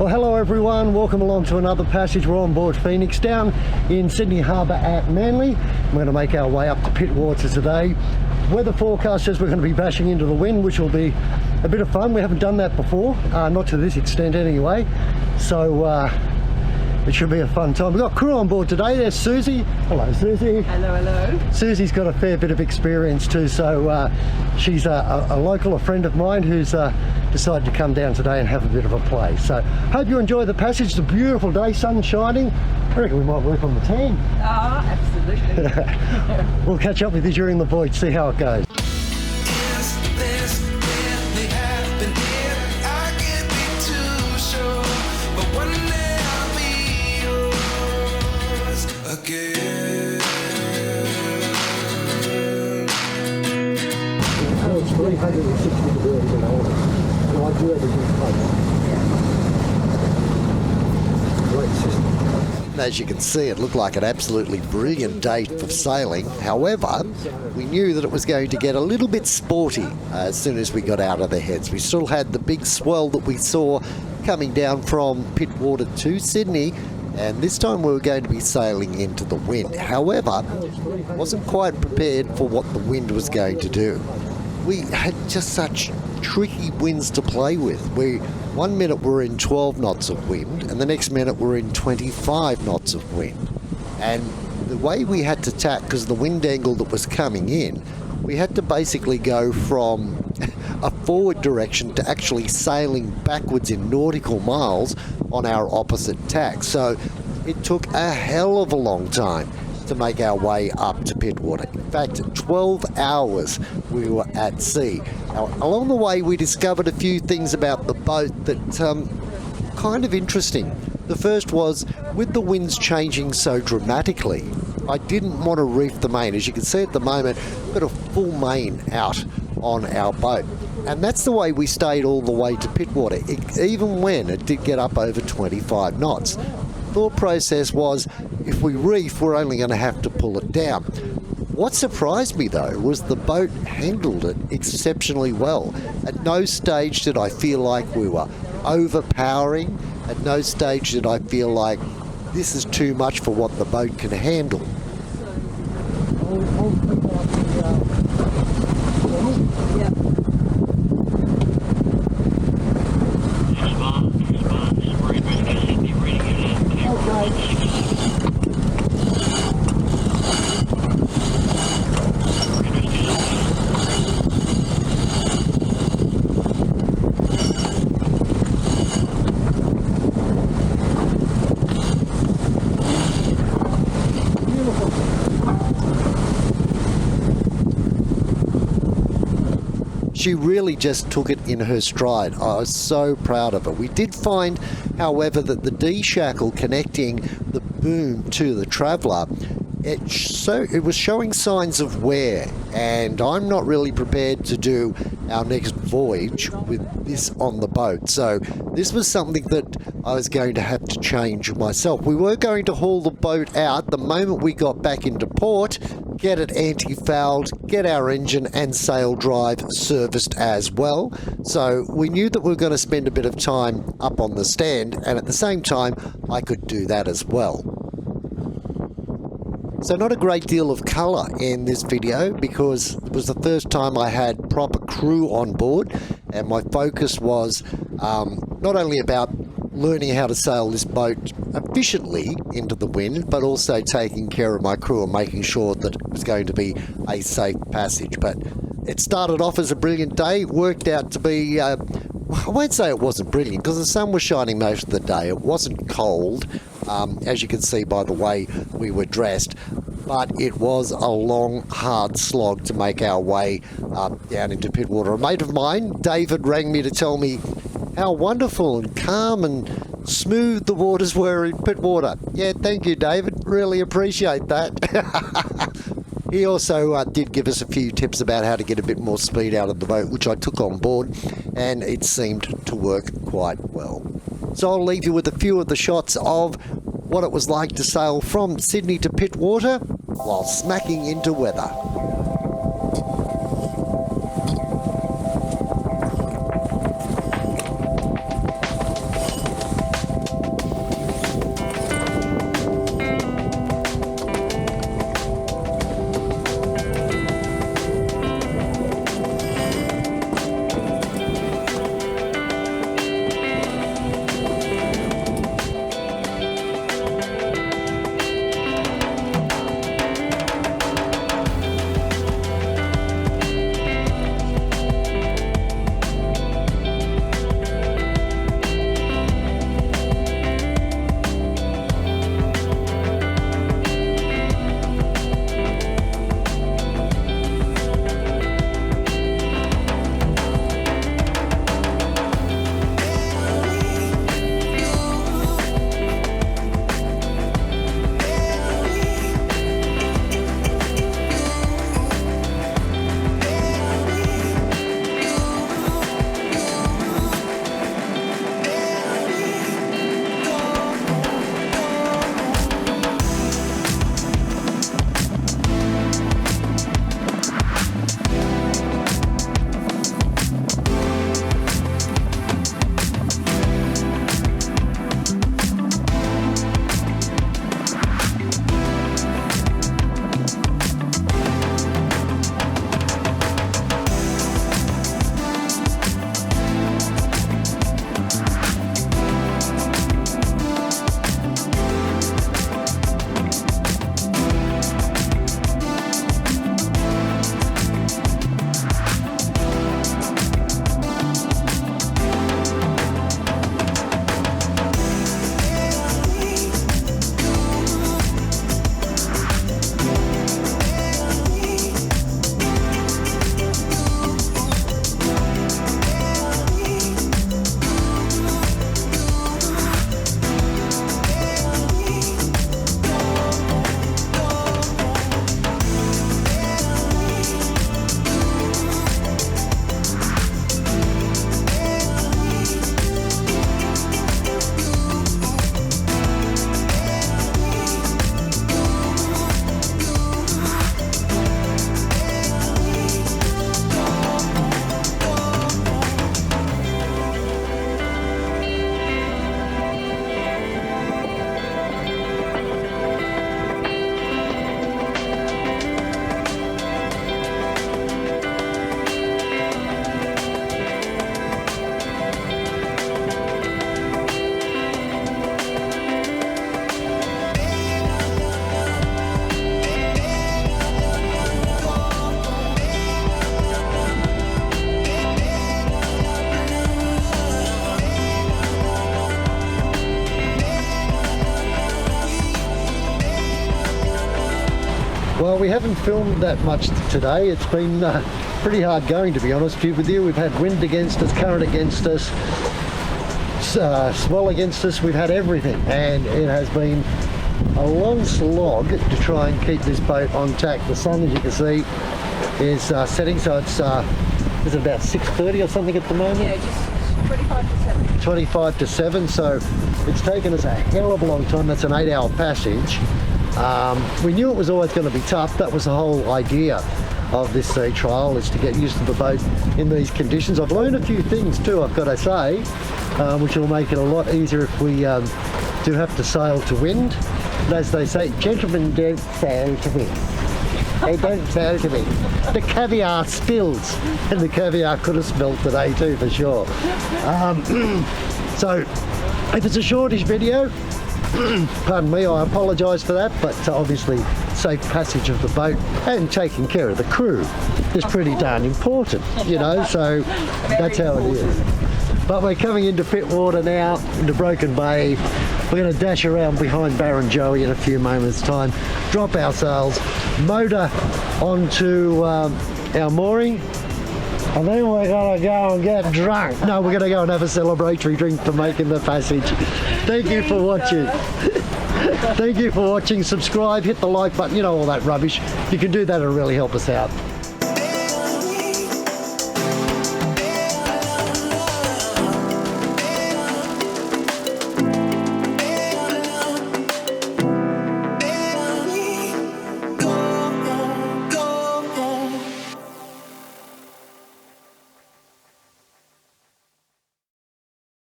Well, hello everyone, welcome along to another passage. We're on board Phoenix down in Sydney Harbour at Manly. We're going to make our way up to Pittwater today. Weather forecast says we're going to be bashing into the wind, which will be a bit of fun. We haven't done that before, not to this extent anyway, so it should be a fun time. We've got crew on board today. There's Susie. Hello Susie. Hello, hello. Susie's got a fair bit of experience too, so she's a local, a friend of mine who's decided to come down today and have a bit of a play. So hope you enjoy the passage. It's a beautiful day, sun shining. I reckon we might work on the tan. Oh, absolutely. We'll catch up with you during the voyage, see how it goes. It's 360 degrees in Oldham, and I do everything close. Great system. As you can see, it looked like an absolutely brilliant day for sailing. However, we knew that it was going to get a little bit sporty as soon as we got out of the heads. We still had the big swell that we saw coming down from Pittwater to Sydney, and this time we were going to be sailing into the wind. However, wasn't quite prepared for what the wind was going to do. We had just such tricky winds to play with. One minute we're in 12 knots of wind, and the next minute we're in 25 knots of wind. And the way we had to tack, because the wind angle that was coming in, we had to basically go from a forward direction to actually sailing backwards in nautical miles on our opposite tack. So it took a hell of a long time to make our way up to Pittwater. In fact, 12 hours we were at sea. Now, along the way we discovered a few things about the boat that kind of interesting. The first was, with the winds changing so dramatically, I didn't want to reef the main. As you can see at the moment, we've got a full main out on our boat. And that's the way we stayed all the way to Pittwater, even when it did get up over 25 knots. Thought process was, if we reef, we're only going to have to pull it down. What surprised me though was the boat handled it exceptionally well. At no stage did I feel like we were overpowering. At no stage did I feel like this is too much for what the boat can handle. She really just took it in her stride. I was so proud of her. We did find, however, that the D-shackle connecting the boom to the Traveller, it was showing signs of wear, and I'm not really prepared to do our next voyage with this on the boat. So this was something that I was going to have to change myself. We were going to haul the boat out the moment we got back into port, get it anti-fouled, get our engine and sail drive serviced as well. So we knew that we were going to spend a bit of time up on the stand, and at the same time I could do that as well. So not a great deal of colour in this video, because it was the first time I had proper crew on board, and my focus was not only about learning how to sail this boat efficiently into the wind, but also taking care of my crew and making sure that it was going to be a safe passage. But it started off as a brilliant day, worked out to be, I won't say it wasn't brilliant, because the sun was shining most of the day. It wasn't cold, as you can see by the way we were dressed, but it was a long, hard slog to make our way down into Pittwater. A mate of mine, David, rang me to tell me how wonderful and calm and smooth the waters were in Pittwater. Yeah, thank you, David. Really appreciate that. He also did give us a few tips about how to get a bit more speed out of the boat, which I took on board, and it seemed to work quite well. So I'll leave you with a few of the shots of what it was like to sail from Sydney to Pittwater while smacking into weather. Well, we haven't filmed that much today. It's been pretty hard going, to be honest with you. We've had wind against us, current against us, swell against us. We've had everything, and it has been a long slog to try and keep this boat on tack. The sun, as you can see, is setting, so it's is it about 6:30 or something at the moment? Yeah, just 25 to 7. 25 to 7, so it's taken us a hell of a long time. That's an 8-hour passage. We knew it was always going to be tough. That was the whole idea of this sea trial, is to get used to the boat in these conditions. I've learned a few things too, I've got to say, which will make it a lot easier if we do have to sail to wind. And as they say, gentlemen don't sail to wind. They don't sail to wind. The caviar spills, and the caviar could have spilled today too, for sure. So if it's a shortish video, pardon me, I apologise for that, but obviously safe passage of the boat and taking care of the crew is pretty darn important, you know, so that's how it is. But we're coming into Pittwater now, into Broken Bay. We're going to dash around behind Baron Joey in a few moments' time, drop our sails, motor onto our mooring, and then we're going to go and get drunk. No, we're going to go and have a celebratory drink for making the passage. Thank you for watching. Thank you for watching. Subscribe, hit the like button, you know, all that rubbish. You can do that, it'll really help us out.